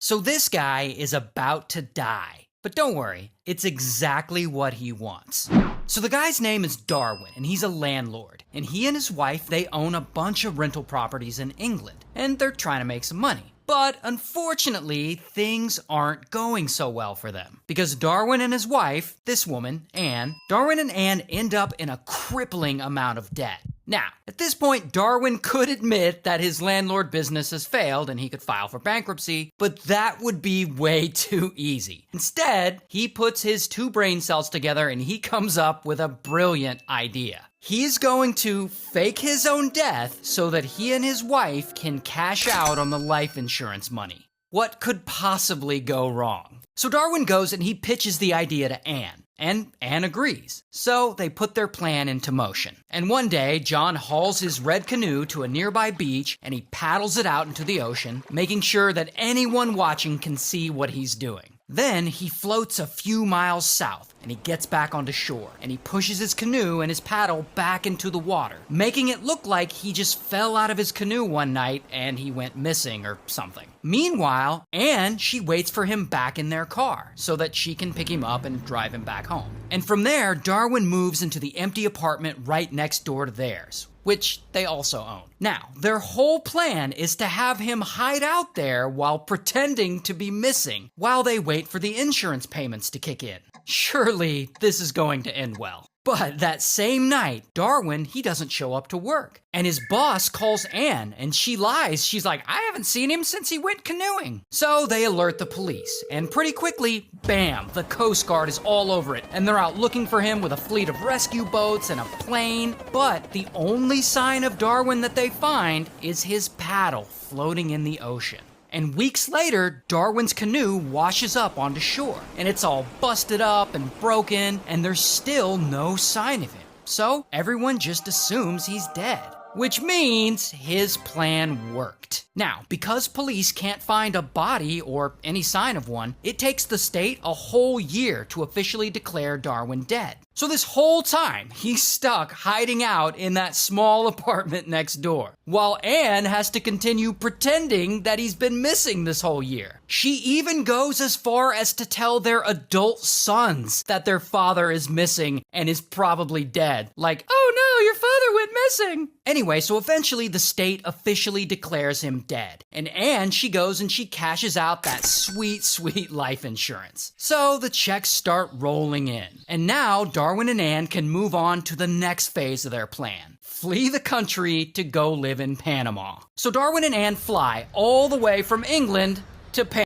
So this guy is about to die. But don't worry, it's exactly what he wants. So the guy's name is Darwin, and he's a landlord. And he and his wife, they own a bunch of rental properties in England. And they're trying to make some money. But unfortunately, things aren't going so well for them. Because Darwin and his wife, this woman, Anne, Darwin and Anne end up in a crippling amount of debt. Now, at this point, Darwin could admit that his landlord business has failed and he could file for bankruptcy, but that would be way too easy. Instead, he puts his two brain cells together and he comes up with a brilliant idea. He's going to fake his own death so that he and his wife can cash out on the life insurance money. What could possibly go wrong? So Darwin goes and he pitches the idea to Anne. And Anne agrees. So they put their plan into motion. And one day, John hauls his red canoe to a nearby beach and he paddles it out into the ocean, making sure that anyone watching can see what he's doing. Then he floats a few miles south and he gets back onto shore and he pushes his canoe and his paddle back into the water, making it look like he just fell out of his canoe one night and he went missing or something. Meanwhile, Anne, she waits for him back in their car so that she can pick him up and drive him back home. And from there, Darwin moves into the empty apartment right next door to theirs, which they also own. Now, their whole plan is to have him hide out there while pretending to be missing while they wait for the insurance payments to kick in. Surely, this is going to end well. But that same night, Darwin, he doesn't show up to work. And his boss calls Anne, and she lies. She's like, I haven't seen him since he went canoeing. So they alert the police, and pretty quickly, bam, the Coast Guard is all over it. And they're out looking for him with a fleet of rescue boats and a plane. But the only sign of Darwin that they find is his paddle floating in the ocean. And weeks later, Darwin's canoe washes up onto shore, and it's all busted up and broken, and there's still no sign of him. So everyone just assumes he's dead, which means his plan worked. Now, because police can't find a body or any sign of one, it takes the state a whole year to officially declare Darwin dead. So this whole time, he's stuck hiding out in that small apartment next door, while Anne has to continue pretending that he's been missing this whole year. She even goes as far as to tell their adult sons that their father is missing and is probably dead. Like, oh no, your father went missing. Anyway, so eventually the state officially declares him dead. And Anne, she goes and she cashes out that sweet, sweet life insurance. So the checks start rolling in. And now Darwin and Anne can move on to the next phase of their plan. Flee the country to go live in Panama. So Darwin and Anne fly all the way from England to Panama.